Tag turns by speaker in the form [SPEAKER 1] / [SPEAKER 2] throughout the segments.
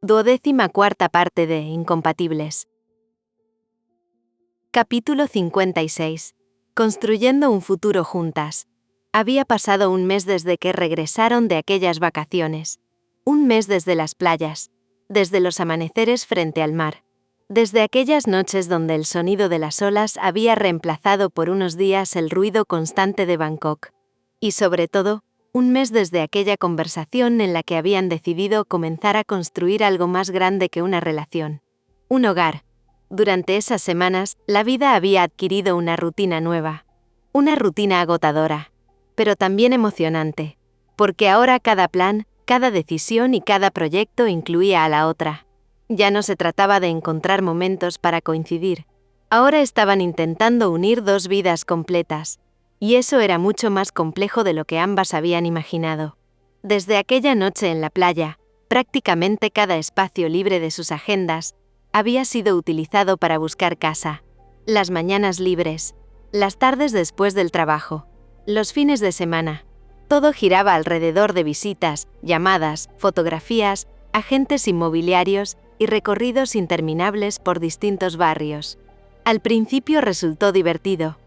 [SPEAKER 1] 24ª parte de Incompatibles. Capítulo 56. Construyendo un futuro juntas. Había pasado un mes desde que regresaron de aquellas vacaciones. Un mes desde las playas. Desde los amaneceres frente al mar. Desde aquellas noches donde el sonido de las olas había reemplazado por unos días el ruido constante de Bangkok. Y sobre todo, un mes desde aquella conversación en la que habían decidido comenzar a construir algo más grande que una relación. Un hogar. Durante esas semanas, la vida había adquirido una rutina nueva. Una rutina agotadora. Pero también emocionante. Porque ahora cada plan, cada decisión y cada proyecto incluía a la otra. Ya no se trataba de encontrar momentos para coincidir. Ahora estaban intentando unir dos vidas completas. Y eso era mucho más complejo de lo que ambas habían imaginado. Desde aquella noche en la playa, prácticamente cada espacio libre de sus agendas había sido utilizado para buscar casa. Las mañanas libres, las tardes después del trabajo, los fines de semana. Todo giraba alrededor de visitas, llamadas, fotografías, agentes inmobiliarios y recorridos interminables por distintos barrios. Al principio resultó divertido.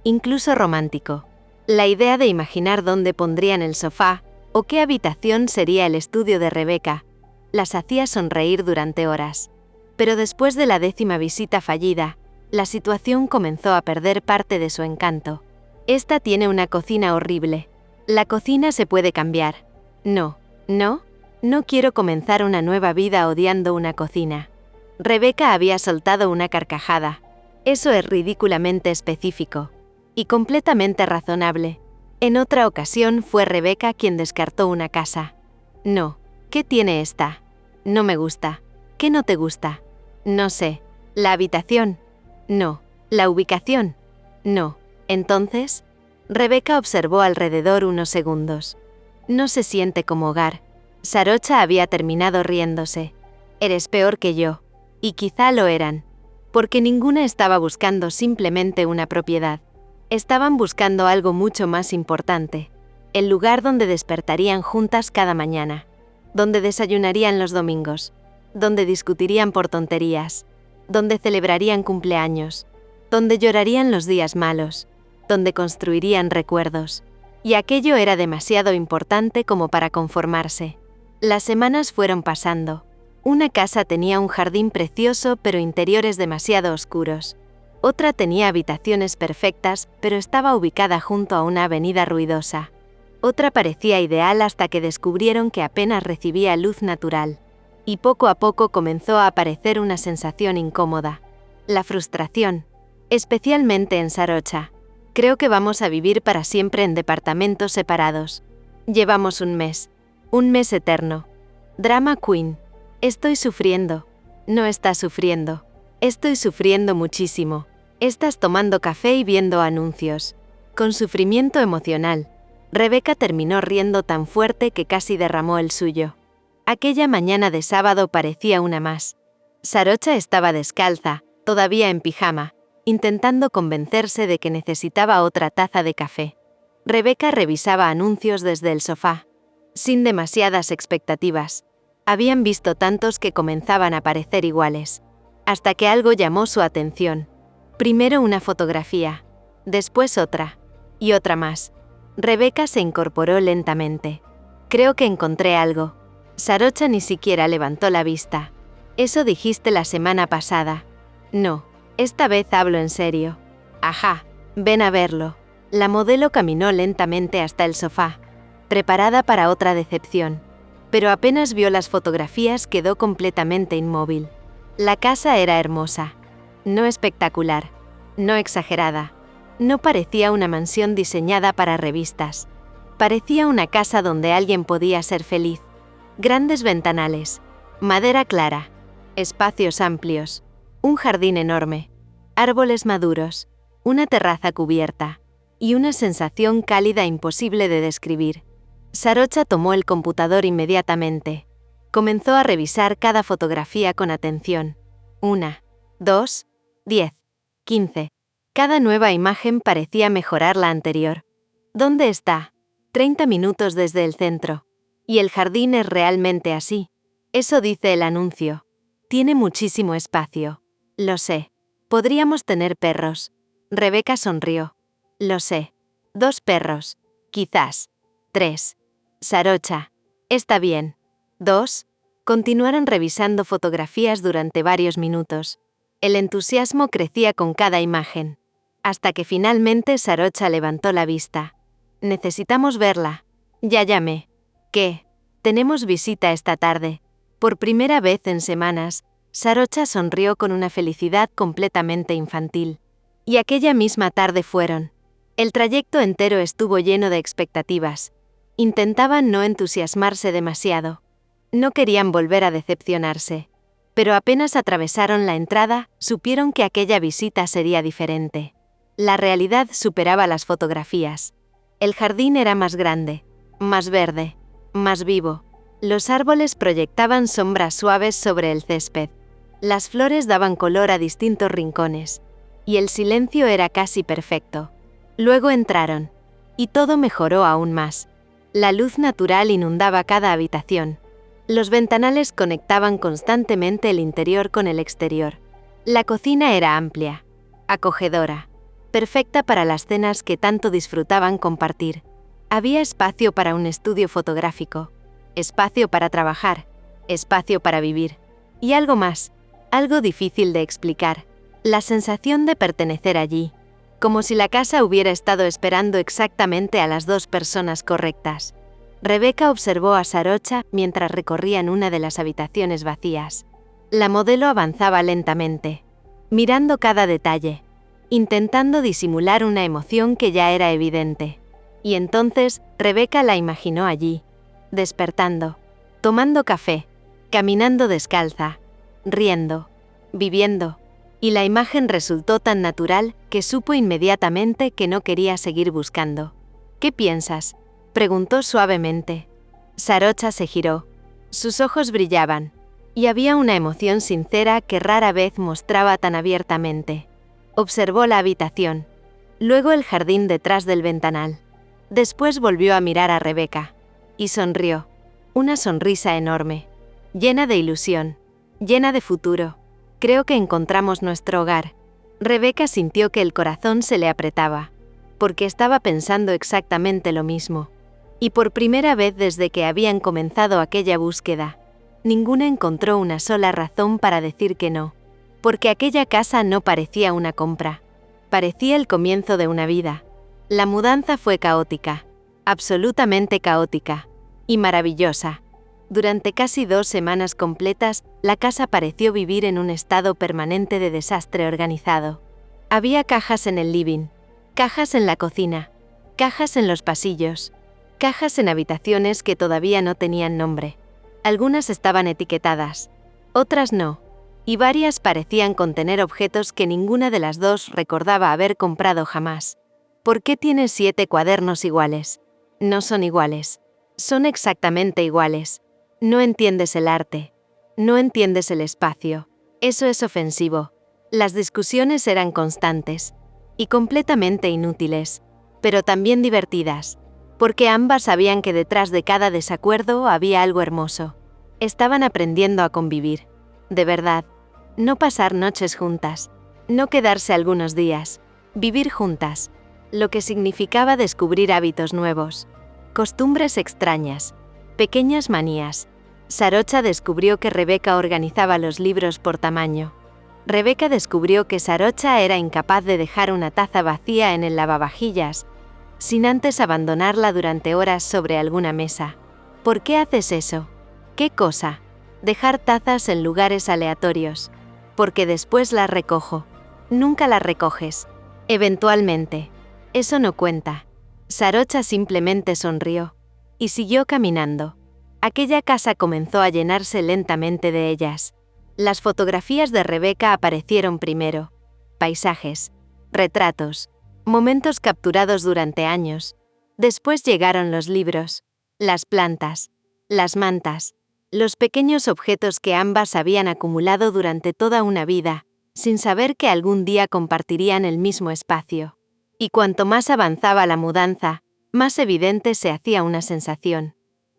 [SPEAKER 1] Incluso romántico. La idea de imaginar dónde pondrían el sofá o qué habitación sería el estudio de Rebecca las hacía sonreír durante horas. Pero después de la 10ª visita fallida, la situación comenzó a perder parte de su encanto. Esta tiene una cocina horrible. La cocina se puede cambiar. No quiero comenzar una nueva vida odiando una cocina. Rebecca había soltado una carcajada. Eso es ridículamente específico. Y completamente razonable. En otra ocasión fue Rebecca quien descartó una casa. No, ¿qué tiene esta? No me gusta. ¿Qué no te gusta? No sé. ¿La habitación? No. ¿La ubicación? No. Entonces, Rebecca observó alrededor unos segundos. No se siente como hogar. Sarocha había terminado riéndose. Eres peor que yo. Y quizá lo eran. Porque ninguna estaba buscando simplemente una propiedad. Estaban buscando algo mucho más importante. El lugar donde despertarían juntas cada mañana. Donde desayunarían los domingos. Donde discutirían por tonterías. Donde celebrarían cumpleaños. Donde llorarían los días malos. Donde construirían recuerdos. Y aquello era demasiado importante como para conformarse. Las semanas fueron pasando. Una casa tenía un jardín precioso pero interiores demasiado oscuros. Otra tenía habitaciones perfectas, pero estaba ubicada junto a una avenida ruidosa. Otra parecía ideal hasta que descubrieron que apenas recibía luz natural. Y poco a poco comenzó a aparecer una sensación incómoda. La frustración. Especialmente en Sarocha. Creo que vamos a vivir para siempre en departamentos separados. Llevamos un mes eterno. Drama Queen. Estoy sufriendo. No estás sufriendo. Estoy sufriendo muchísimo. Estás tomando café y viendo anuncios. Con sufrimiento emocional. Rebecca terminó riendo tan fuerte que casi derramó el suyo. Aquella mañana de sábado parecía una más. Sarocha estaba descalza, todavía en pijama, intentando convencerse de que necesitaba otra taza de café. Rebecca revisaba anuncios desde el sofá. Sin demasiadas expectativas. Habían visto tantos que comenzaban a parecer iguales. Hasta que algo llamó su atención. Primero una fotografía, después otra, y otra más. Rebecca se incorporó lentamente. Creo que encontré algo. Sarocha ni siquiera levantó la vista. Eso dijiste la semana pasada. No, esta vez hablo en serio. Ajá, ven a verlo. La modelo caminó lentamente hasta el sofá, preparada para otra decepción. Pero apenas vio las fotografías quedó completamente inmóvil. La casa era hermosa. No espectacular, no exagerada. No parecía una mansión diseñada para revistas. Parecía una casa donde alguien podía ser feliz. Grandes ventanales, madera clara, espacios amplios, un jardín enorme, árboles maduros, una terraza cubierta, y una sensación cálida imposible de describir. Sarocha tomó el computador inmediatamente. Comenzó a revisar cada fotografía con atención. 1, 2, 10, 15. Cada nueva imagen parecía mejorar la anterior. ¿Dónde está? 30 minutos desde el centro. Y el jardín es realmente así. Eso dice el anuncio. Tiene muchísimo espacio. Lo sé. Podríamos tener perros. Rebeca sonrió. Lo sé. 2 perros. Quizás. 3. Sarocha. Está bien. 2. Continuaron revisando fotografías durante varios minutos. El entusiasmo crecía con cada imagen. Hasta que finalmente Sarocha levantó la vista. Necesitamos verla. Ya llamé. ¿Qué? Tenemos visita esta tarde. Por primera vez en semanas, Sarocha sonrió con una felicidad completamente infantil. Y aquella misma tarde fueron. El trayecto entero estuvo lleno de expectativas. Intentaban no entusiasmarse demasiado. No querían volver a decepcionarse. Pero apenas atravesaron la entrada, supieron que aquella visita sería diferente. La realidad superaba las fotografías. El jardín era más grande, más verde, más vivo. Los árboles proyectaban sombras suaves sobre el césped. Las flores daban color a distintos rincones. Y el silencio era casi perfecto. Luego entraron. Y todo mejoró aún más. La luz natural inundaba cada habitación. Los ventanales conectaban constantemente el interior con el exterior. La cocina era amplia, acogedora, perfecta para las cenas que tanto disfrutaban compartir. Había espacio para un estudio fotográfico, espacio para trabajar, espacio para vivir. Y algo más, algo difícil de explicar, la sensación de pertenecer allí, como si la casa hubiera estado esperando exactamente a las 2 personas correctas. Rebeca observó a Sarocha mientras recorrían una de las habitaciones vacías. La modelo avanzaba lentamente, mirando cada detalle, intentando disimular una emoción que ya era evidente. Y entonces, Rebeca la imaginó allí, despertando, tomando café, caminando descalza, riendo, viviendo, y la imagen resultó tan natural que supo inmediatamente que no quería seguir buscando. ¿Qué piensas?, preguntó suavemente. Sarocha se giró. Sus ojos brillaban, y había una emoción sincera que rara vez mostraba tan abiertamente. Observó la habitación, luego el jardín detrás del ventanal. Después volvió a mirar a Rebeca, y sonrió. Una sonrisa enorme, llena de ilusión, llena de futuro. Creo que encontramos nuestro hogar. Rebeca sintió que el corazón se le apretaba, porque estaba pensando exactamente lo mismo. Y por primera vez desde que habían comenzado aquella búsqueda, ninguna encontró una sola razón para decir que no, porque aquella casa no parecía una compra, parecía el comienzo de una vida. La mudanza fue caótica, absolutamente caótica, y maravillosa. Durante casi 2 semanas completas, la casa pareció vivir en un estado permanente de desastre organizado. Había cajas en el living, cajas en la cocina, cajas en los pasillos, cajas en habitaciones que todavía no tenían nombre. Algunas estaban etiquetadas, otras no, y varias parecían contener objetos que ninguna de las 2 recordaba haber comprado jamás. ¿Por qué tienes 7 cuadernos iguales? No son iguales. Son exactamente iguales. No entiendes el arte. No entiendes el espacio. Eso es ofensivo. Las discusiones eran constantes y completamente inútiles, pero también divertidas, porque ambas sabían que detrás de cada desacuerdo había algo hermoso. Estaban aprendiendo a convivir. De verdad. No pasar noches juntas. No quedarse algunos días. Vivir juntas. Lo que significaba descubrir hábitos nuevos. Costumbres extrañas. Pequeñas manías. Sarocha descubrió que Rebeca organizaba los libros por tamaño. Rebeca descubrió que Sarocha era incapaz de dejar una taza vacía en el lavavajillas, sin antes abandonarla durante horas sobre alguna mesa. ¿Por qué haces eso? ¿Qué cosa? Dejar tazas en lugares aleatorios. Porque después las recojo. Nunca las recoges. Eventualmente. Eso no cuenta. Sarocha simplemente sonrió. Y siguió caminando. Aquella casa comenzó a llenarse lentamente de ellas. Las fotografías de Rebeca aparecieron primero. Paisajes, retratos, momentos capturados durante años. Después llegaron los libros, las plantas, las mantas, los pequeños objetos que ambas habían acumulado durante toda una vida, sin saber que algún día compartirían el mismo espacio. Y cuanto más avanzaba la mudanza, más evidente se hacía una sensación.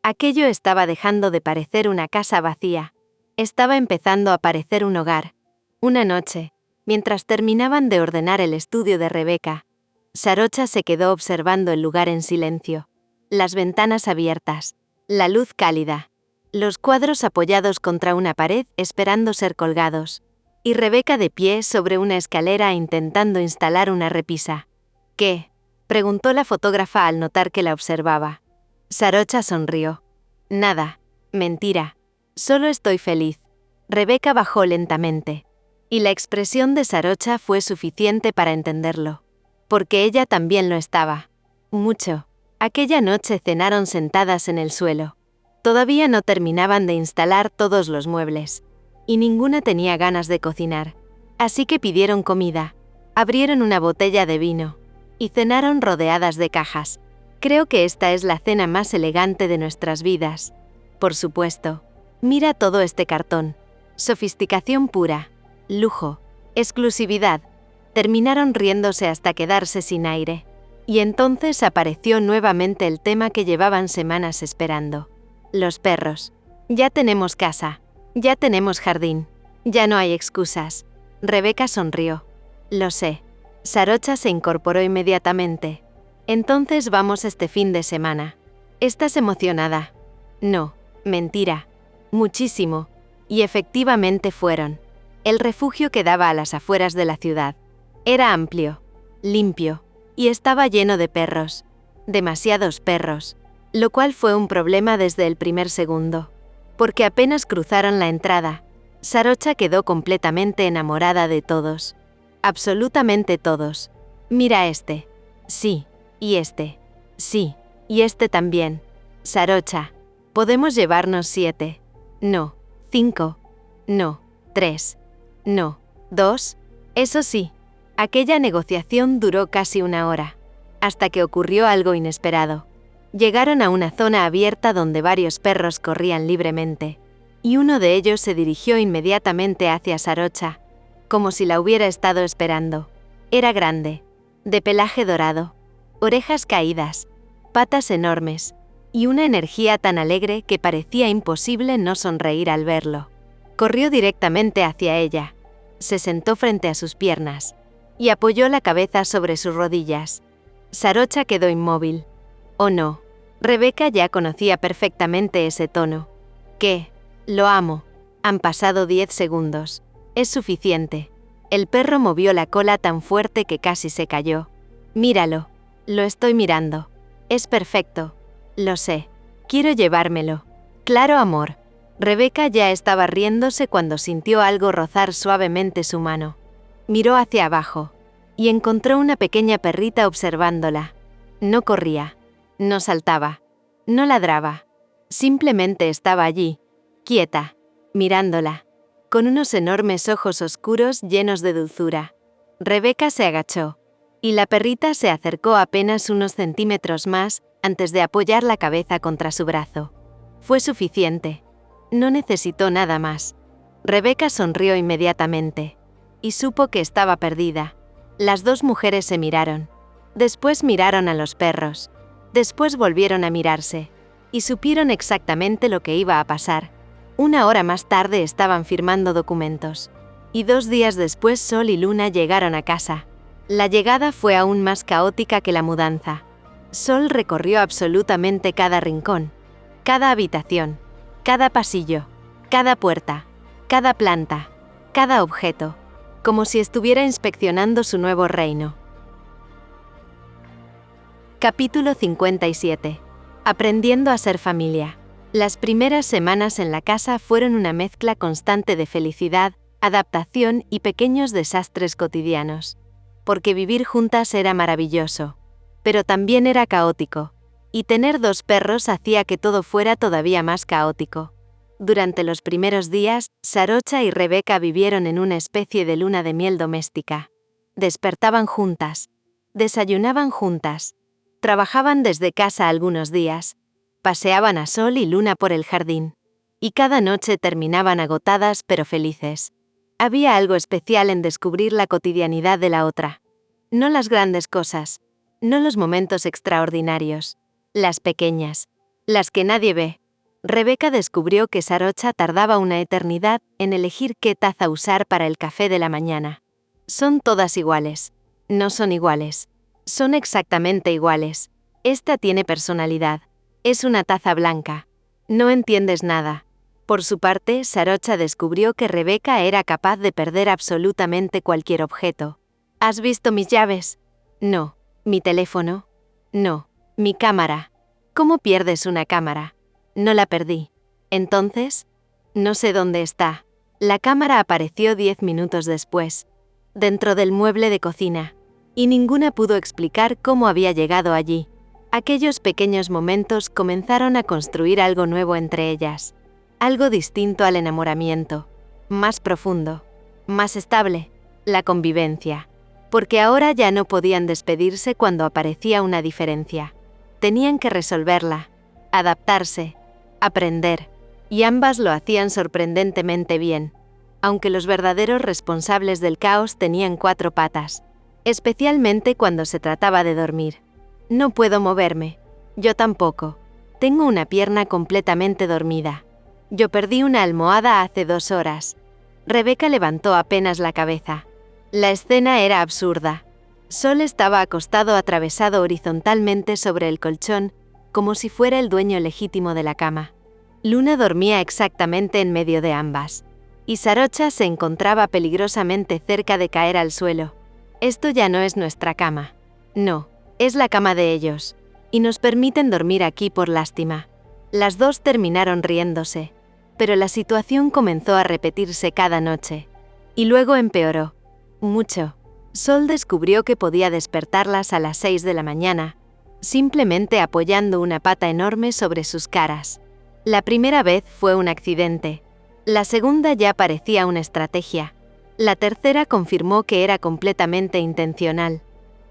[SPEAKER 1] Aquello estaba dejando de parecer una casa vacía. Estaba empezando a parecer un hogar. Una noche, mientras terminaban de ordenar el estudio de Rebeca, Sarocha se quedó observando el lugar en silencio. Las ventanas abiertas, la luz cálida, los cuadros apoyados contra una pared esperando ser colgados, y Rebeca de pie sobre una escalera intentando instalar una repisa. ¿Qué?, preguntó la fotógrafa al notar que la observaba. Sarocha sonrió. Nada, mentira. Solo estoy feliz. Rebeca bajó lentamente. Y la expresión de Sarocha fue suficiente para entenderlo. Porque ella también lo estaba. Mucho. Aquella noche cenaron sentadas en el suelo. Todavía no terminaban de instalar todos los muebles. Y ninguna tenía ganas de cocinar. Así que pidieron comida. Abrieron una botella de vino. Y cenaron rodeadas de cajas. Creo que esta es la cena más elegante de nuestras vidas. Por supuesto. Mira todo este cartón. Sofisticación pura. Lujo. Exclusividad. Terminaron riéndose hasta quedarse sin aire. Y entonces apareció nuevamente el tema que llevaban semanas esperando. Los perros. Ya tenemos casa. Ya tenemos jardín. Ya no hay excusas. Rebeca sonrió. Lo sé. Sarocha se incorporó inmediatamente. Entonces vamos este fin de semana. ¿Estás emocionada? No, mentira. Muchísimo. Y efectivamente fueron. El refugio quedaba a las afueras de la ciudad. Era amplio, limpio, y estaba lleno de perros. Demasiados perros. Lo cual fue un problema desde el primer segundo. Porque apenas cruzaron la entrada, Sarocha quedó completamente enamorada de todos. Absolutamente todos. Mira este. Sí. Y este. Sí. Y este también. Sarocha. Podemos llevarnos 7. No. 5. No. 3. No. 2. Eso sí. Aquella negociación duró casi una hora. Hasta que ocurrió algo inesperado. Llegaron a una zona abierta donde varios perros corrían libremente. Y uno de ellos se dirigió inmediatamente hacia Sarocha, como si la hubiera estado esperando. Era grande. De pelaje dorado. Orejas caídas, patas enormes, y una energía tan alegre que parecía imposible no sonreír al verlo. Corrió directamente hacia ella, se sentó frente a sus piernas, y apoyó la cabeza sobre sus rodillas. Sarocha quedó inmóvil. Oh no, Rebeca ya conocía perfectamente ese tono. ¿Qué? Lo amo. Han pasado 10 segundos. Es suficiente. El perro movió la cola tan fuerte que casi se cayó. Míralo. Lo estoy mirando. Es perfecto. Lo sé. Quiero llevármelo. Claro, amor. Rebeca ya estaba riéndose cuando sintió algo rozar suavemente su mano. Miró hacia abajo. Y encontró una pequeña perrita observándola. No corría. No saltaba. No ladraba. Simplemente estaba allí, quieta, mirándola, con unos enormes ojos oscuros llenos de dulzura. Rebeca se agachó. Y la perrita se acercó apenas unos centímetros más antes de apoyar la cabeza contra su brazo. Fue suficiente. No necesitó nada más. Rebeca sonrió inmediatamente. Y supo que estaba perdida. Las dos mujeres se miraron. Después miraron a los perros. Después volvieron a mirarse. Y supieron exactamente lo que iba a pasar. Una hora más tarde estaban firmando documentos. Y 2 días después Sol y Luna llegaron a casa. La llegada fue aún más caótica que la mudanza. Sol recorrió absolutamente cada rincón, cada habitación, cada pasillo, cada puerta, cada planta, cada objeto, como si estuviera inspeccionando su nuevo reino. Capítulo 57. Aprendiendo a ser familia. Las primeras semanas en la casa fueron una mezcla constante de felicidad, adaptación y pequeños desastres cotidianos. Porque vivir juntas era maravilloso. Pero también era caótico. Y tener 2 perros hacía que todo fuera todavía más caótico. Durante los primeros días, Sarocha y Rebeca vivieron en una especie de luna de miel doméstica. Despertaban juntas. Desayunaban juntas. Trabajaban desde casa algunos días. Paseaban a Sol y Luna por el jardín. Y cada noche terminaban agotadas pero felices. Había algo especial en descubrir la cotidianidad de la otra. No las grandes cosas, no los momentos extraordinarios, las pequeñas. Las que nadie ve. Rebeca descubrió que Sarocha tardaba una eternidad en elegir qué taza usar para el café de la mañana. Son todas iguales. No son iguales. Son exactamente iguales. Esta tiene personalidad. Es una taza blanca. No entiendes nada. Por su parte, Sarocha descubrió que Rebeca era capaz de perder absolutamente cualquier objeto. ¿Has visto mis llaves? No. ¿Mi teléfono? No. ¿Mi cámara? ¿Cómo pierdes una cámara? No la perdí. Entonces, no sé dónde está. La cámara apareció 10 minutos después, dentro del mueble de cocina, y ninguna pudo explicar cómo había llegado allí. Aquellos pequeños momentos comenzaron a construir algo nuevo entre ellas. Algo distinto al enamoramiento, más profundo, más estable, la convivencia. Porque ahora ya no podían despedirse cuando aparecía una diferencia. Tenían que resolverla, adaptarse, aprender, y ambas lo hacían sorprendentemente bien, aunque los verdaderos responsables del caos tenían 4 patas, especialmente cuando se trataba de dormir. No puedo moverme. Yo tampoco. Tengo una pierna completamente dormida. Yo perdí una almohada hace 2 horas. Rebeca levantó apenas la cabeza. La escena era absurda. Sol estaba acostado atravesado horizontalmente sobre el colchón, como si fuera el dueño legítimo de la cama. Luna dormía exactamente en medio de ambas. Y Sarocha se encontraba peligrosamente cerca de caer al suelo. Esto ya no es nuestra cama. No, es la cama de ellos. Y nos permiten dormir aquí por lástima. Las dos terminaron riéndose. Pero la situación comenzó a repetirse cada noche. Y luego empeoró. Mucho. Sol descubrió que podía despertarlas a las 6 de la mañana, simplemente apoyando una pata enorme sobre sus caras. La primera vez fue un accidente. La segunda ya parecía una estrategia. La tercera confirmó que era completamente intencional.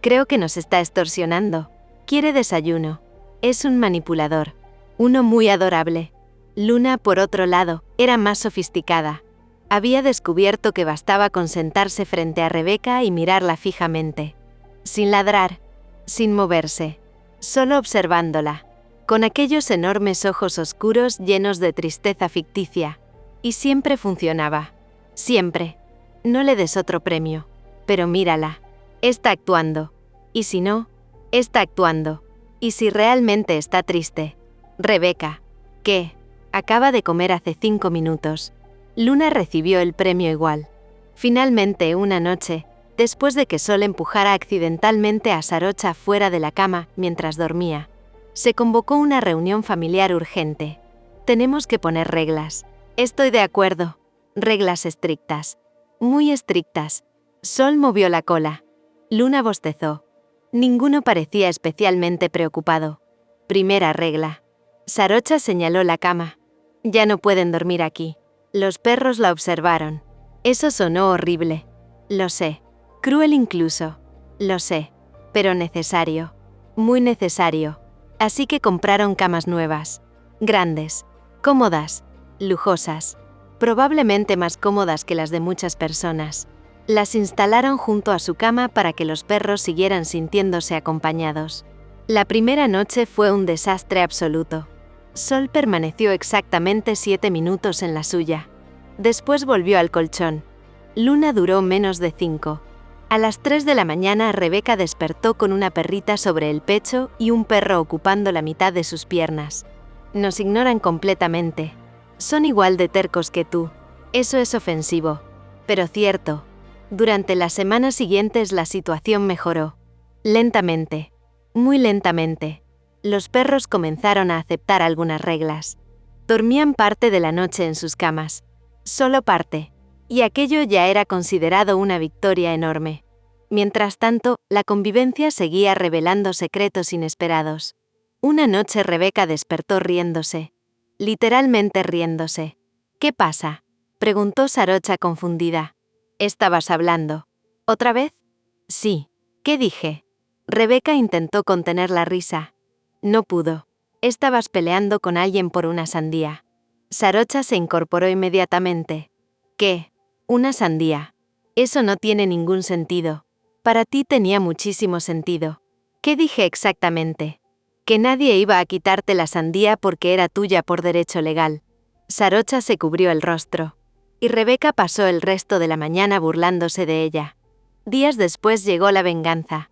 [SPEAKER 1] Creo que nos está extorsionando. Quiere desayuno. Es un manipulador. Uno muy adorable. Luna, por otro lado, era más sofisticada. Había descubierto que bastaba con sentarse frente a Rebeca y mirarla fijamente. Sin ladrar, sin moverse, solo observándola, con aquellos enormes ojos oscuros llenos de tristeza ficticia. Y siempre funcionaba. Siempre. No le des otro premio. Pero mírala. Está actuando. Y si no, está actuando. Y si realmente está triste. Rebeca. ¿Qué? Acaba de comer hace 5 minutos. Luna recibió el premio igual. Finalmente, una noche, después de que Sol empujara accidentalmente a Sarocha fuera de la cama mientras dormía, se convocó una reunión familiar urgente. Tenemos que poner reglas. Estoy de acuerdo. Reglas estrictas. Muy estrictas. Sol movió la cola. Luna bostezó. Ninguno parecía especialmente preocupado. Primera regla. Sarocha señaló la cama. Ya no pueden dormir aquí. Los perros la observaron. Eso sonó horrible. Lo sé. Cruel incluso. Lo sé. Pero necesario. Muy necesario. Así que compraron camas nuevas. Grandes. Cómodas. Lujosas. Probablemente más cómodas que las de muchas personas. Las instalaron junto a su cama para que los perros siguieran sintiéndose acompañados. La primera noche fue un desastre absoluto. Sol permaneció exactamente 7 minutos en la suya. Después volvió al colchón. Luna duró menos de 5. A las 3 de la mañana Rebeca despertó con una perrita sobre el pecho y un perro ocupando la mitad de sus piernas. Nos ignoran completamente. Son igual de tercos que tú. Eso es ofensivo. Pero cierto. Durante las semanas siguientes la situación mejoró. Lentamente. Muy lentamente. Los perros comenzaron a aceptar algunas reglas. Dormían parte de la noche en sus camas. Solo parte. Y aquello ya era considerado una victoria enorme. Mientras tanto, la convivencia seguía revelando secretos inesperados. Una noche Rebeca despertó riéndose. Literalmente riéndose. ¿Qué pasa?, preguntó Sarocha confundida. ¿Estabas hablando? ¿Otra vez? Sí. ¿Qué dije? Rebeca intentó contener la risa. No pudo. Estabas peleando con alguien por una sandía. Sarocha se incorporó inmediatamente. ¿Qué? ¿Una sandía? Eso no tiene ningún sentido. Para ti tenía muchísimo sentido. ¿Qué dije exactamente? Que nadie iba a quitarte la sandía porque era tuya por derecho legal. Sarocha se cubrió el rostro. Y Rebeca pasó el resto de la mañana burlándose de ella. Días después llegó la venganza.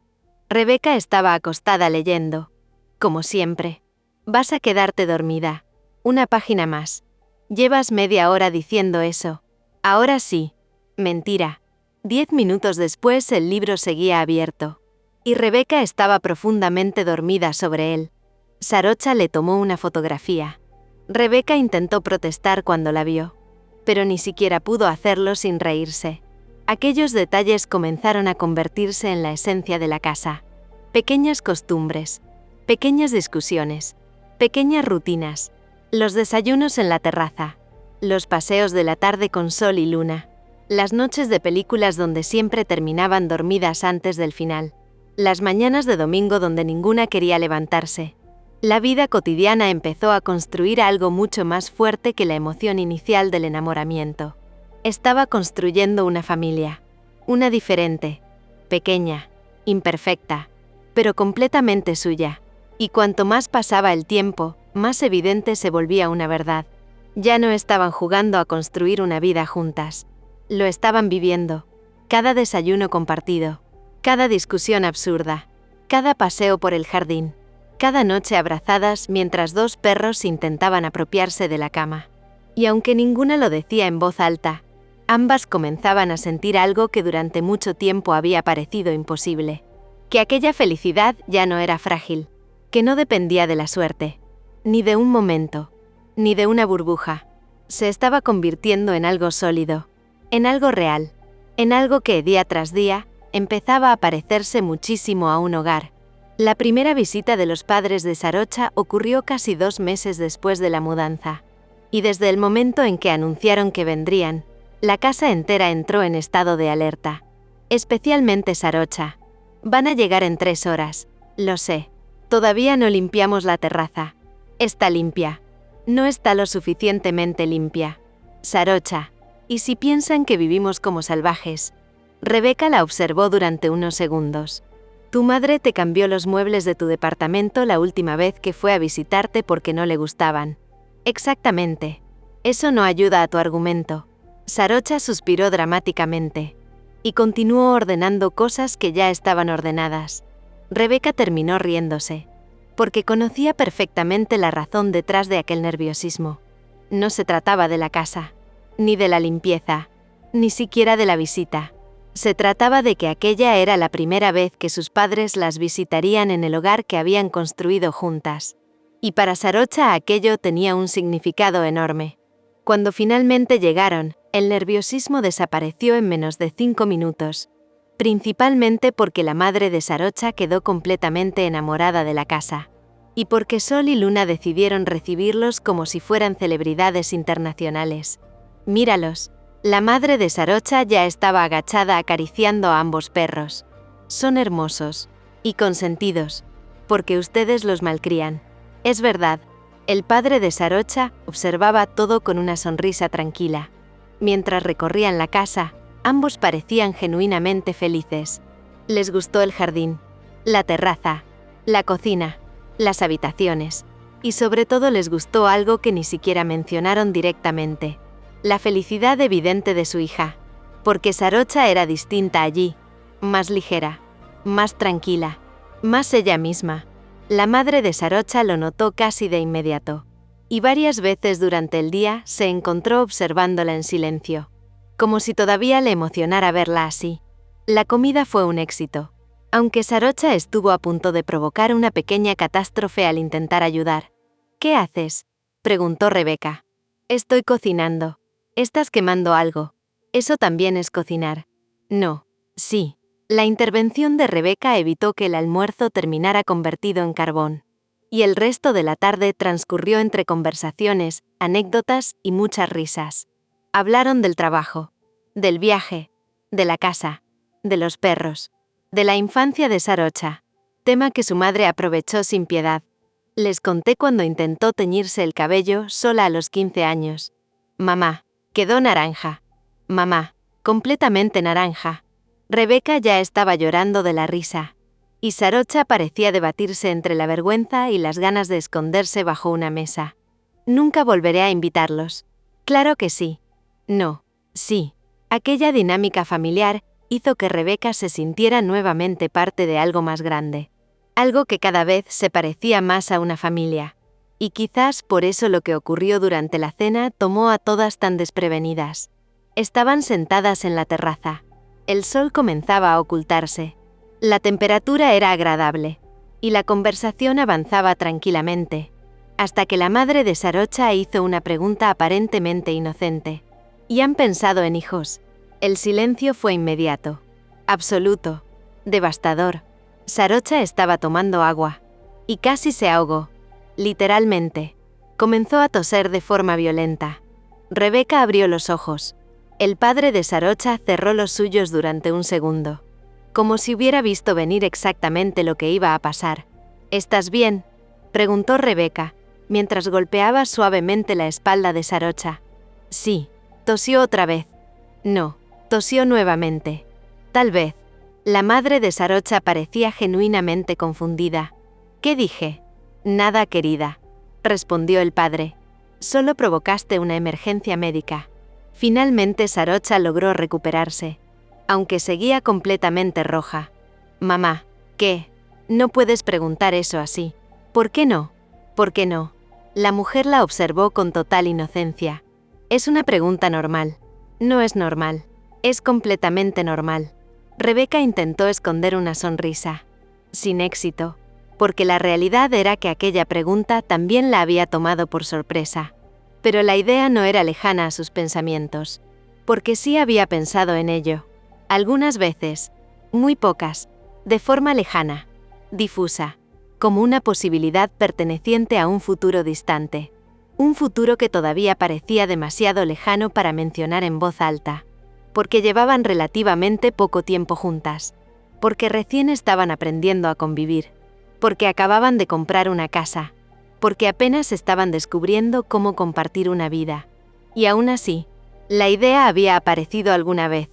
[SPEAKER 1] Rebeca estaba acostada leyendo. Como siempre. Vas a quedarte dormida. Una página más. Llevas media hora diciendo eso. Ahora sí. Mentira. 10 minutos después el libro seguía abierto. Y Rebeca estaba profundamente dormida sobre él. Sarocha le tomó una fotografía. Rebeca intentó protestar cuando la vio. Pero ni siquiera pudo hacerlo sin reírse. Aquellos detalles comenzaron a convertirse en la esencia de la casa. Pequeñas costumbres, pequeñas discusiones, pequeñas rutinas, los desayunos en la terraza, los paseos de la tarde con sol y luna, las noches de películas donde siempre terminaban dormidas antes del final, las mañanas de domingo donde ninguna quería levantarse. La vida cotidiana empezó a construir algo mucho más fuerte que la emoción inicial del enamoramiento. Estaba construyendo una familia, una diferente, pequeña, imperfecta, pero completamente suya. Y cuanto más pasaba el tiempo, más evidente se volvía una verdad. Ya no estaban jugando a construir una vida juntas. Lo estaban viviendo. Cada desayuno compartido, cada discusión absurda, cada paseo por el jardín, cada noche abrazadas mientras dos perros intentaban apropiarse de la cama. Y aunque ninguna lo decía en voz alta, ambas comenzaban a sentir algo que durante mucho tiempo había parecido imposible. Que aquella felicidad ya no era frágil, que no dependía de la suerte, ni de un momento, ni de una burbuja. Se estaba convirtiendo en algo sólido, en algo real, en algo que día tras día empezaba a parecerse muchísimo a un hogar. La primera visita de los padres de Sarocha ocurrió casi 2 meses después de la mudanza. Y desde el momento en que anunciaron que vendrían, la casa entera entró en estado de alerta. Especialmente Sarocha. Van a llegar en 3 horas. Lo sé. Todavía no limpiamos la terraza. Está limpia. No está lo suficientemente limpia. Sarocha. ¿Y si piensan que vivimos como salvajes? Rebeca la observó durante unos segundos. Tu madre te cambió los muebles de tu departamento la última vez que fue a visitarte porque no le gustaban. Exactamente. Eso no ayuda a tu argumento. Sarocha suspiró dramáticamente. Y continuó ordenando cosas que ya estaban ordenadas. Rebeca terminó riéndose. Porque conocía perfectamente la razón detrás de aquel nerviosismo. No se trataba de la casa, ni de la limpieza, ni siquiera de la visita. Se trataba de que aquella era la primera vez que sus padres las visitarían en el hogar que habían construido juntas. Y para Sarocha aquello tenía un significado enorme. Cuando finalmente llegaron, el nerviosismo desapareció en menos de 5 minutos. Principalmente porque la madre de Sarocha quedó completamente enamorada de la casa. Y porque Sol y Luna decidieron recibirlos como si fueran celebridades internacionales. Míralos. La madre de Sarocha ya estaba agachada acariciando a ambos perros. Son hermosos. Y consentidos. Porque ustedes los malcrían. Es verdad. El padre de Sarocha observaba todo con una sonrisa tranquila. Mientras recorrían la casa, ambos parecían genuinamente felices. Les gustó el jardín, la terraza, la cocina, las habitaciones. Y sobre todo les gustó algo que ni siquiera mencionaron directamente. La felicidad evidente de su hija, porque Sarocha era distinta allí, más ligera, más tranquila, más ella misma. La madre de Sarocha lo notó casi de inmediato, y varias veces durante el día se encontró observándola en silencio, como si todavía le emocionara verla así. La comida fue un éxito, aunque Sarocha estuvo a punto de provocar una pequeña catástrofe al intentar ayudar. ¿Qué haces?, preguntó Rebeca. Estoy cocinando. Estás quemando algo. Eso también es cocinar. No. Sí. La intervención de Rebeca evitó que el almuerzo terminara convertido en carbón. Y el resto de la tarde transcurrió entre conversaciones, anécdotas y muchas risas. Hablaron del trabajo, del viaje, de la casa, de los perros, de la infancia de Sarocha, tema que su madre aprovechó sin piedad. Les conté cuando intentó teñirse el cabello sola a los 15 años. Mamá. Quedó naranja. Mamá, completamente naranja. Rebeca ya estaba llorando de la risa. y Sarocha parecía debatirse entre la vergüenza y las ganas de esconderse bajo una mesa. Nunca volveré a invitarlos. Claro que sí. No. Sí. Aquella dinámica familiar hizo que Rebeca se sintiera nuevamente parte de algo más grande. Algo que cada vez se parecía más a una familia. Y quizás por eso lo que ocurrió durante la cena tomó a todas tan desprevenidas. Estaban sentadas en la terraza. El sol comenzaba a ocultarse. La temperatura era agradable. Y la conversación avanzaba tranquilamente. Hasta que la madre de Sarocha hizo una pregunta aparentemente inocente. ¿Y han pensado en hijos? El silencio fue inmediato. Absoluto. Devastador. Sarocha estaba tomando agua. Y casi se ahogó. Literalmente. Comenzó a toser de forma violenta. Rebeca abrió los ojos. El padre de Sarocha cerró los suyos durante un segundo. Como si hubiera visto venir exactamente lo que iba a pasar. ¿Estás bien?, preguntó Rebeca, mientras golpeaba suavemente la espalda de Sarocha. Sí, tosió otra vez. No, tosió nuevamente. Tal vez. La madre de Sarocha parecía genuinamente confundida. ¿Qué dije? Nada, querida, respondió el padre. Solo provocaste una emergencia médica. Finalmente Sarocha logró recuperarse, aunque seguía completamente roja. Mamá, ¿qué? No puedes preguntar eso así. ¿Por qué no? ¿Por qué no? La mujer la observó con total inocencia. Es una pregunta normal. No es normal. Es completamente normal. Rebeca intentó esconder una sonrisa. Sin éxito, porque la realidad era que aquella pregunta también la había tomado por sorpresa. Pero la idea no era lejana a sus pensamientos, porque sí había pensado en ello. Algunas veces, muy pocas, de forma lejana, difusa, como una posibilidad perteneciente a un futuro distante. Un futuro que todavía parecía demasiado lejano para mencionar en voz alta, porque llevaban relativamente poco tiempo juntas, porque recién estaban aprendiendo a convivir, porque acababan de comprar una casa, porque apenas estaban descubriendo cómo compartir una vida. Y aún así, la idea había aparecido alguna vez.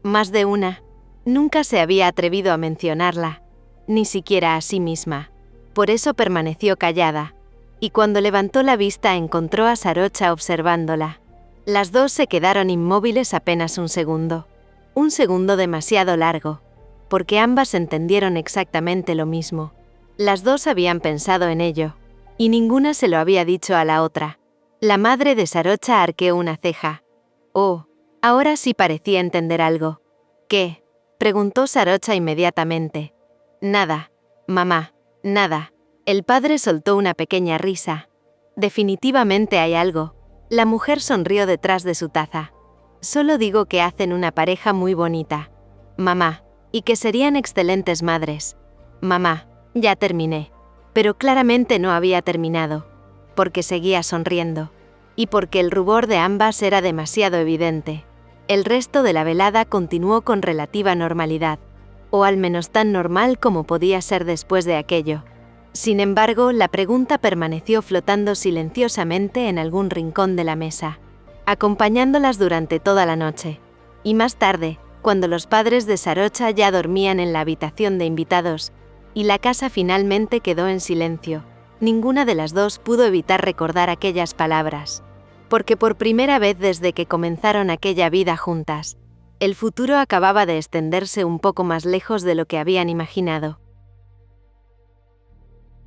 [SPEAKER 1] Más de una. Nunca se había atrevido a mencionarla, ni siquiera a sí misma. Por eso permaneció callada, y cuando levantó la vista encontró a Sarocha observándola. Las dos se quedaron inmóviles apenas un segundo. Un segundo demasiado largo, porque ambas entendieron exactamente lo mismo. Las dos habían pensado en ello, y ninguna se lo había dicho a la otra. La madre de Sarocha arqueó una ceja. Oh, ahora sí parecía entender algo. ¿Qué?, preguntó Sarocha inmediatamente. Nada, mamá, nada. El padre soltó una pequeña risa. Definitivamente hay algo. La mujer sonrió detrás de su taza. Solo digo que hacen una pareja muy bonita. Mamá, y que serían excelentes madres. Mamá, ya terminé. Pero claramente no había terminado, porque seguía sonriendo, y porque el rubor de ambas era demasiado evidente. El resto de la velada continuó con relativa normalidad, o al menos tan normal como podía ser después de aquello. Sin embargo, la pregunta permaneció flotando silenciosamente en algún rincón de la mesa, acompañándolas durante toda la noche. Y más tarde, cuando los padres de Sarocha ya dormían en la habitación de invitados, y la casa finalmente quedó en silencio, ninguna de las dos pudo evitar recordar aquellas palabras. Porque por primera vez desde que comenzaron aquella vida juntas, el futuro acababa de extenderse un poco más lejos de lo que habían imaginado.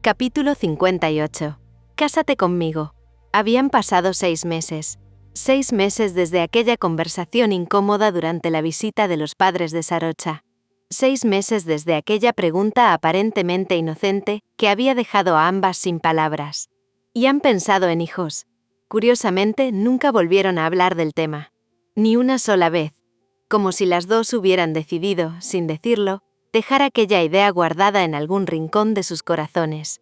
[SPEAKER 1] Capítulo 58. Cásate conmigo. Habían pasado 6 meses. 6 meses desde aquella conversación incómoda durante la visita de los padres de Sarocha. 6 meses desde aquella pregunta aparentemente inocente que había dejado a ambas sin palabras. Y han pensado en hijos. Curiosamente, nunca volvieron a hablar del tema. Ni una sola vez. Como si las dos hubieran decidido, sin decirlo, dejar aquella idea guardada en algún rincón de sus corazones.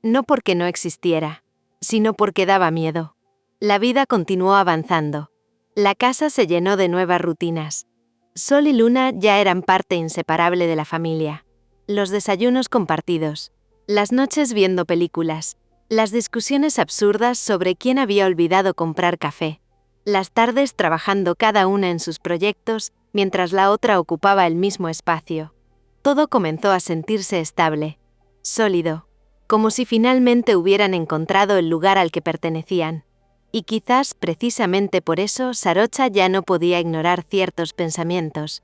[SPEAKER 1] No porque no existiera, sino porque daba miedo. La vida continuó avanzando. La casa se llenó de nuevas rutinas. Sol y Luna ya eran parte inseparable de la familia. Los desayunos compartidos, las noches viendo películas, las discusiones absurdas sobre quién había olvidado comprar café, las tardes trabajando cada una en sus proyectos mientras la otra ocupaba el mismo espacio. Todo comenzó a sentirse estable, sólido, como si finalmente hubieran encontrado el lugar al que pertenecían. Y quizás precisamente por eso Sarocha ya no podía ignorar ciertos pensamientos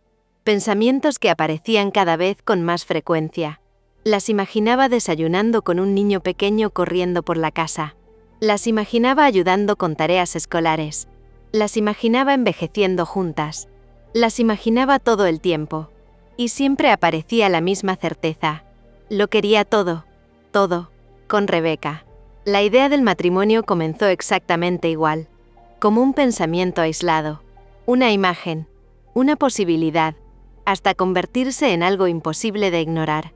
[SPEAKER 1] que aparecían cada vez con más frecuencia. Las imaginaba desayunando con un niño pequeño corriendo por la casa. Las imaginaba ayudando con tareas escolares. Las imaginaba envejeciendo juntas. Las imaginaba todo el tiempo. Y siempre aparecía la misma certeza. Lo quería todo, con Rebeca. La idea del matrimonio comenzó exactamente igual, como un pensamiento aislado, una imagen, una posibilidad, hasta convertirse en algo imposible de ignorar.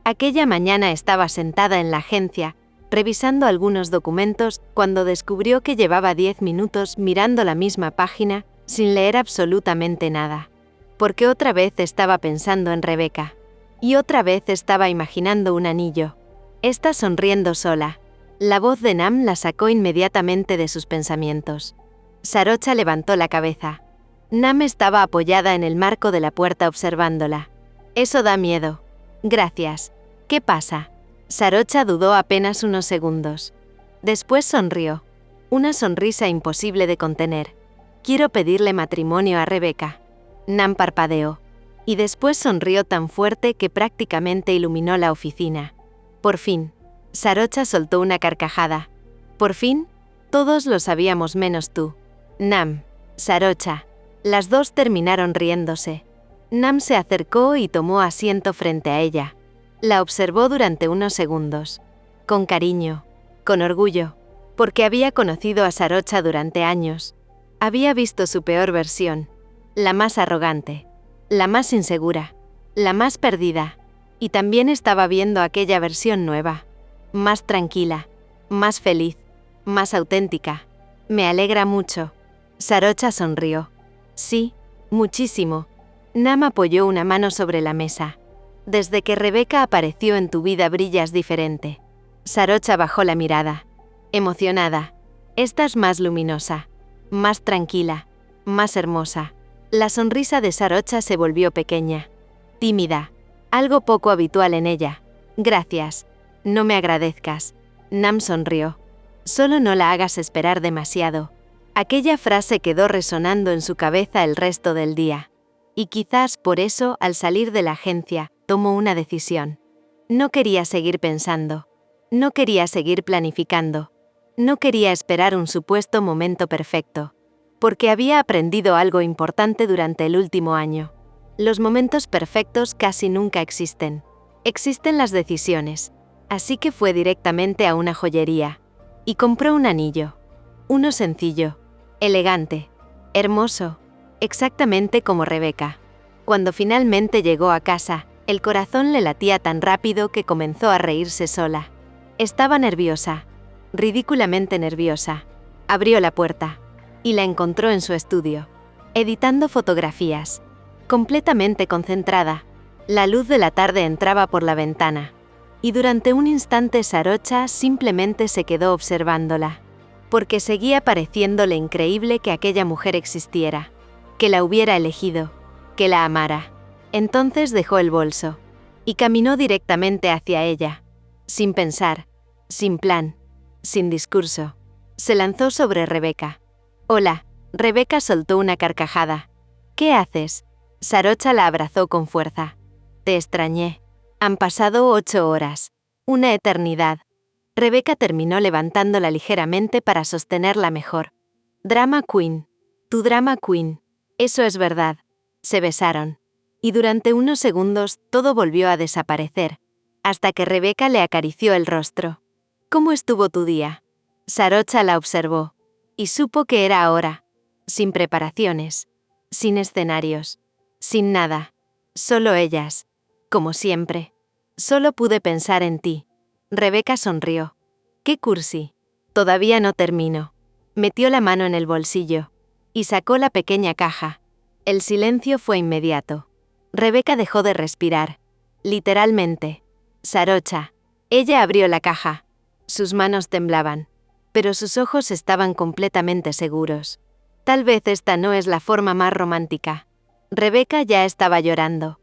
[SPEAKER 1] Aquella mañana estaba sentada en la agencia, revisando algunos documentos, cuando descubrió que llevaba 10 minutos mirando la misma página, sin leer absolutamente nada. Porque otra vez estaba pensando en Rebeca. Y otra vez estaba imaginando un anillo. Esta sonriendo sola. La voz de Nam la sacó inmediatamente de sus pensamientos. Sarocha levantó la cabeza. Nam estaba apoyada en el marco de la puerta observándola. Eso da miedo. Gracias. ¿Qué pasa? Sarocha dudó apenas unos segundos. Después sonrió. Una sonrisa imposible de contener. Quiero pedirle matrimonio a Rebeca. Nam parpadeó. Y después sonrió tan fuerte que prácticamente iluminó la oficina. Por fin. Sarocha soltó una carcajada. Por fin, todos lo sabíamos menos tú. Nam, Sarocha. Las dos terminaron riéndose. Nam se acercó y tomó asiento frente a ella. La observó durante unos segundos. Con cariño, con orgullo, porque había conocido a Sarocha durante años. Había visto su peor versión, la más arrogante, la más insegura, la más perdida, y también estaba viendo aquella versión nueva. Más tranquila, más feliz, más auténtica. Me alegra mucho. Sarocha sonrió. Sí, muchísimo. Nam apoyó una mano sobre la mesa. Desde que Rebeca apareció en tu vida brillas diferente. Sarocha bajó la mirada. Emocionada. Estás más luminosa, más tranquila, más hermosa. La sonrisa de Sarocha se volvió pequeña, tímida, algo poco habitual en ella. Gracias. No me agradezcas. Nam sonrió. Solo no la hagas esperar demasiado. Aquella frase quedó resonando en su cabeza el resto del día. Y quizás por eso, al salir de la agencia, tomó una decisión. No quería seguir pensando. No quería seguir planificando. No quería esperar un supuesto momento perfecto. Porque había aprendido algo importante durante el último año. Los momentos perfectos casi nunca existen. Existen las decisiones. Así que fue directamente a una joyería. Y compró un anillo. Uno sencillo, elegante, hermoso, exactamente como Rebeca. Cuando finalmente llegó a casa, el corazón le latía tan rápido que comenzó a reírse sola. Estaba nerviosa, ridículamente nerviosa. Abrió la puerta y la encontró en su estudio, editando fotografías, completamente concentrada. La luz de la tarde entraba por la ventana. Y durante un instante Sarocha simplemente se quedó observándola, porque seguía pareciéndole increíble que aquella mujer existiera, que la hubiera elegido, que la amara. Entonces dejó el bolso y caminó directamente hacia ella, sin pensar, sin plan, sin discurso. Se lanzó sobre Rebeca. Hola. Rebeca soltó una carcajada. ¿Qué haces? Sarocha la abrazó con fuerza. Te extrañé. Han pasado 8 horas. Una eternidad. Rebeca terminó levantándola ligeramente para sostenerla mejor. Drama Queen. Tu Drama Queen. Eso es verdad. Se besaron. Y durante unos segundos todo volvió a desaparecer, hasta que Rebeca le acarició el rostro. ¿Cómo estuvo tu día? Sarocha la observó. Y supo que era ahora. Sin preparaciones. Sin escenarios. Sin nada. Solo ellas. Como siempre. Solo pude pensar en ti. Rebeca sonrió. ¡Qué cursi! Todavía no termino. Metió la mano en el bolsillo. Y sacó la pequeña caja. El silencio fue inmediato. Rebeca dejó de respirar. Literalmente. Sarocha. Ella abrió la caja. Sus manos temblaban. Pero sus ojos estaban completamente seguros. Tal vez esta no es la forma más romántica. Rebeca ya estaba llorando.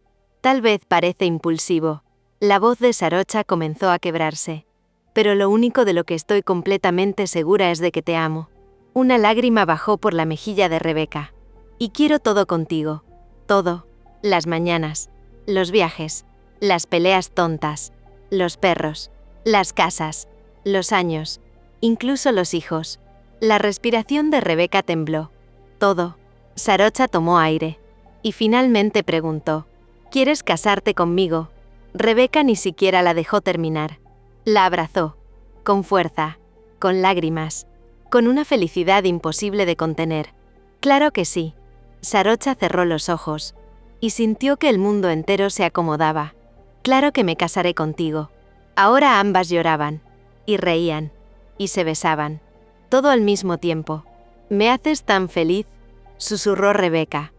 [SPEAKER 1] Tal vez parece impulsivo. La voz de Sarocha comenzó a quebrarse. Pero lo único de lo que estoy completamente segura es de que te amo. Una lágrima bajó por la mejilla de Rebeca. Y quiero todo contigo. Todo. Las mañanas. Los viajes. Las peleas tontas. Los perros. Las casas. Los años. Incluso los hijos. La respiración de Rebeca tembló. Todo. Sarocha tomó aire. Y finalmente preguntó: ¿Quieres casarte conmigo? Rebeca ni siquiera la dejó terminar. La abrazó. Con fuerza. Con lágrimas. Con una felicidad imposible de contener. Claro que sí. Sarocha cerró los ojos. Y sintió que el mundo entero se acomodaba. Claro que me casaré contigo. Ahora ambas lloraban. Y reían. Y se besaban. Todo al mismo tiempo. «Me haces tan feliz», susurró Rebeca.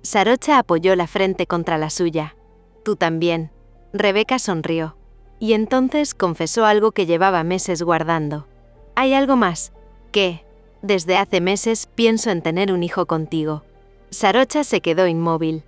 [SPEAKER 1] Sarocha apoyó la frente contra la suya. «Tú también». Rebeca sonrió. Y entonces confesó algo que llevaba meses guardando. «Hay algo más. ¿Qué? Desde hace meses pienso en tener un hijo contigo». Sarocha se quedó inmóvil.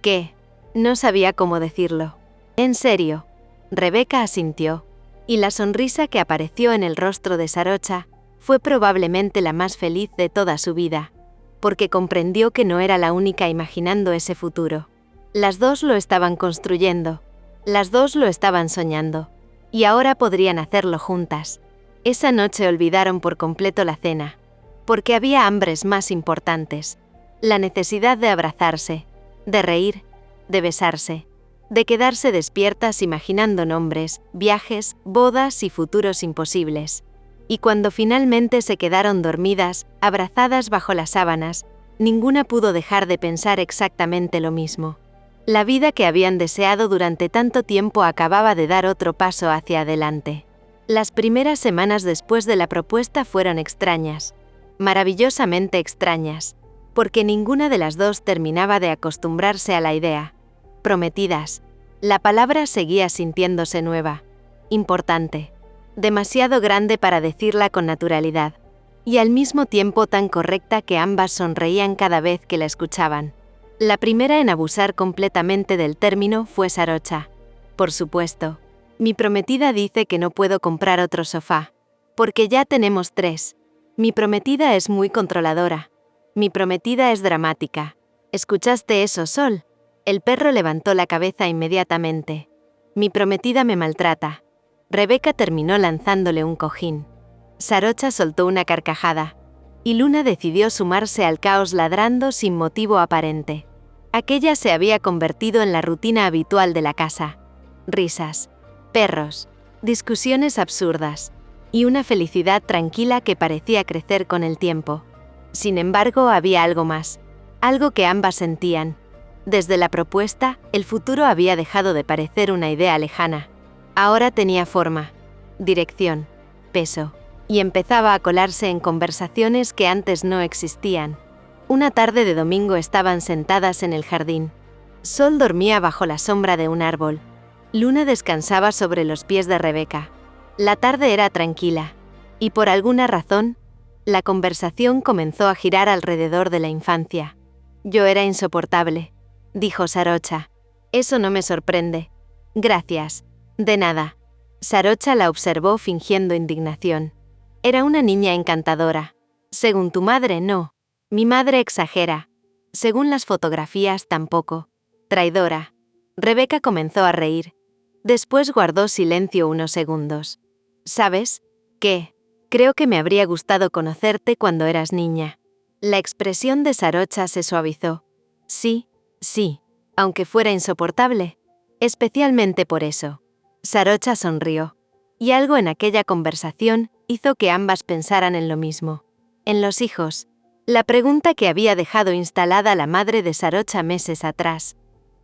[SPEAKER 1] «¿Qué?» No sabía cómo decirlo. «¿En serio?» Rebeca asintió. Y la sonrisa que apareció en el rostro de Sarocha fue probablemente la más feliz de toda su vida, porque comprendió que no era la única imaginando ese futuro. Las dos lo estaban construyendo, las dos lo estaban soñando, y ahora podrían hacerlo juntas. Esa noche olvidaron por completo la cena, porque había hambres más importantes: la necesidad de abrazarse, de reír, de besarse, de quedarse despiertas imaginando nombres, viajes, bodas y futuros imposibles. Y cuando finalmente se quedaron dormidas, abrazadas bajo las sábanas, ninguna pudo dejar de pensar exactamente lo mismo. La vida que habían deseado durante tanto tiempo acababa de dar otro paso hacia adelante. Las primeras semanas después de la propuesta fueron extrañas, maravillosamente extrañas, porque ninguna de las dos terminaba de acostumbrarse a la idea. Prometidas. La palabra seguía sintiéndose nueva, importante, demasiado grande para decirla con naturalidad, y al mismo tiempo tan correcta que ambas sonreían cada vez que la escuchaban. La primera en abusar completamente del término fue Sarocha. Por supuesto. Mi prometida dice que no puedo comprar otro sofá, porque ya tenemos 3. Mi prometida es muy controladora. Mi prometida es dramática. ¿Escuchaste eso, Sol? El perro levantó la cabeza inmediatamente. Mi prometida me maltrata. Rebeca terminó lanzándole un cojín. Sarocha soltó una carcajada. Y Luna decidió sumarse al caos ladrando sin motivo aparente. Aquella se había convertido en la rutina habitual de la casa. Risas, perros, discusiones absurdas, y una felicidad tranquila que parecía crecer con el tiempo. Sin embargo, había algo más, algo que ambas sentían. Desde la propuesta, el futuro había dejado de parecer una idea lejana. Ahora tenía forma, dirección, peso, y empezaba a colarse en conversaciones que antes no existían. Una tarde de domingo estaban sentadas en el jardín. Sol dormía bajo la sombra de un árbol. Luna descansaba sobre los pies de Rebeca. La tarde era tranquila, y por alguna razón, la conversación comenzó a girar alrededor de la infancia. «Yo era insoportable», dijo Sarocha. «Eso no me sorprende». «Gracias». «De nada». Sarocha la observó fingiendo indignación. «Era una niña encantadora. Según tu madre, no. Mi madre exagera. Según las fotografías, tampoco. Traidora». Rebeca comenzó a reír. Después guardó silencio unos segundos. «¿Sabes qué? Creo que me habría gustado conocerte cuando eras niña». La expresión de Sarocha se suavizó. «Sí, sí, aunque fuera insoportable. Especialmente por eso». Sarocha sonrió. Y algo en aquella conversación hizo que ambas pensaran en lo mismo. En los hijos. La pregunta que había dejado instalada la madre de Sarocha meses atrás.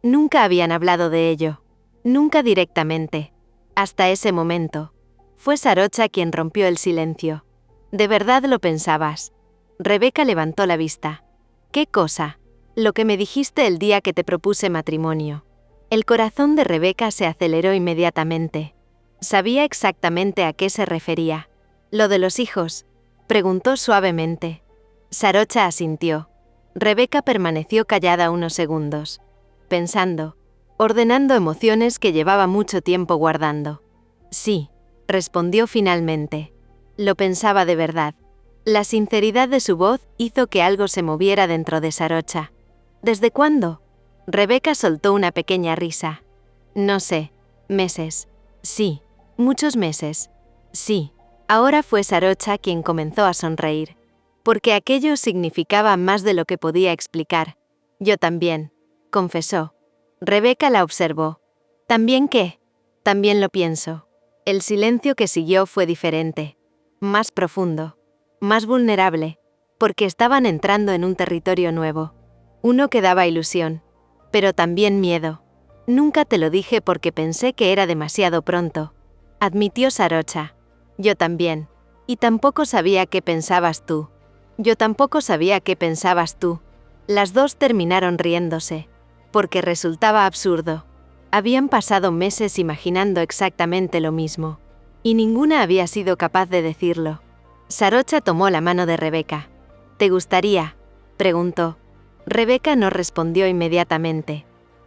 [SPEAKER 1] Nunca habían hablado de ello. Nunca directamente. Hasta ese momento. Fue Sarocha quien rompió el silencio. «¿De verdad lo pensabas?» Rebeca levantó la vista. «¿Qué cosa?» «Lo que me dijiste el día que te propuse matrimonio». El corazón de Rebeca se aceleró inmediatamente. Sabía exactamente a qué se refería. «¿Lo de los hijos?», preguntó suavemente. Sarocha asintió. Rebeca permaneció callada unos segundos, pensando. ordenando emociones que llevaba mucho tiempo guardando. Sí, respondió finalmente. Lo pensaba de verdad. La sinceridad de su voz hizo que algo se moviera dentro de Sarocha. ¿Desde cuándo? Rebeca soltó una pequeña risa. No sé, meses. Sí, muchos meses. Sí. Ahora fue Sarocha quien comenzó a sonreír. Porque aquello significaba más de lo que podía explicar. Yo también, confesó. Rebeca la observó. ¿También qué? También lo pienso. El silencio que siguió fue diferente. Más profundo. Más vulnerable. Porque estaban entrando en un territorio nuevo. Uno que daba ilusión. Pero también miedo. Nunca te lo dije porque pensé que era demasiado pronto. Admitió Sarocha. Yo también. Y tampoco sabía qué pensabas tú. Yo tampoco sabía qué pensabas tú. Las dos terminaron riéndose. Porque resultaba absurdo. Habían pasado meses imaginando exactamente lo mismo. Y ninguna había sido capaz de decirlo. Sarocha tomó la mano de Rebeca. ¿Te gustaría? Preguntó. Rebeca no respondió inmediatamente.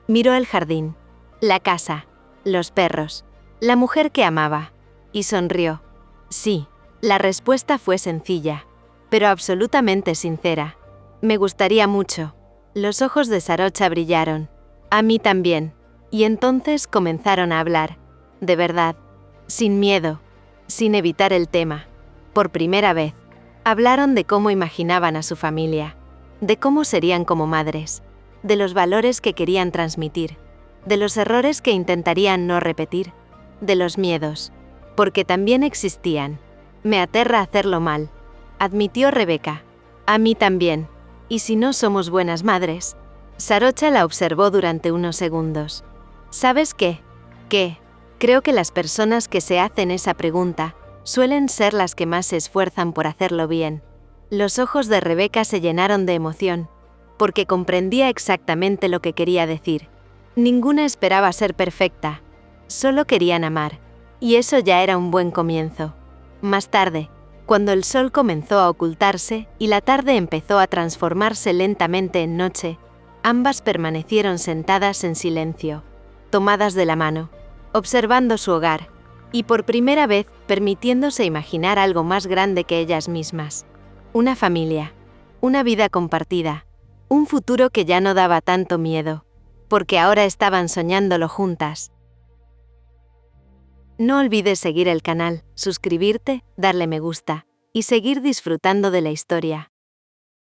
[SPEAKER 1] Miró el jardín, la casa, los perros, la mujer que amaba, y sonrió. Sí, la respuesta fue sencilla, pero absolutamente sincera. Me gustaría mucho. Los ojos de Sarocha brillaron. A mí también. Y entonces comenzaron a hablar. De verdad. Sin miedo. Sin evitar el tema. Por primera vez. Hablaron de cómo imaginaban a su familia. De cómo serían como madres. De los valores que querían transmitir. De los errores que intentarían no repetir. De los miedos. Porque también existían. Me aterra hacerlo mal. Admitió Rebeca. A mí también. ¿Y si no somos buenas madres? Sarocha la observó durante unos segundos. ¿Sabes qué? ¿Qué? Creo que las personas que se hacen esa pregunta suelen ser las que más se esfuerzan por hacerlo bien. Los ojos de Rebeca se llenaron de emoción, porque comprendía exactamente lo que quería decir. Ninguna esperaba ser perfecta, solo querían amar, y eso ya era un buen comienzo. Más tarde, cuando el sol comenzó a ocultarse y la tarde empezó a transformarse lentamente en noche, ambas permanecieron sentadas en silencio, tomadas de la mano, observando su hogar, y por primera vez permitiéndose imaginar algo más grande que ellas mismas. Una familia, una vida compartida, un futuro que ya no daba tanto miedo, porque ahora estaban soñándolo juntas. No olvides seguir el canal, suscribirte, darle me gusta, y seguir disfrutando de la historia.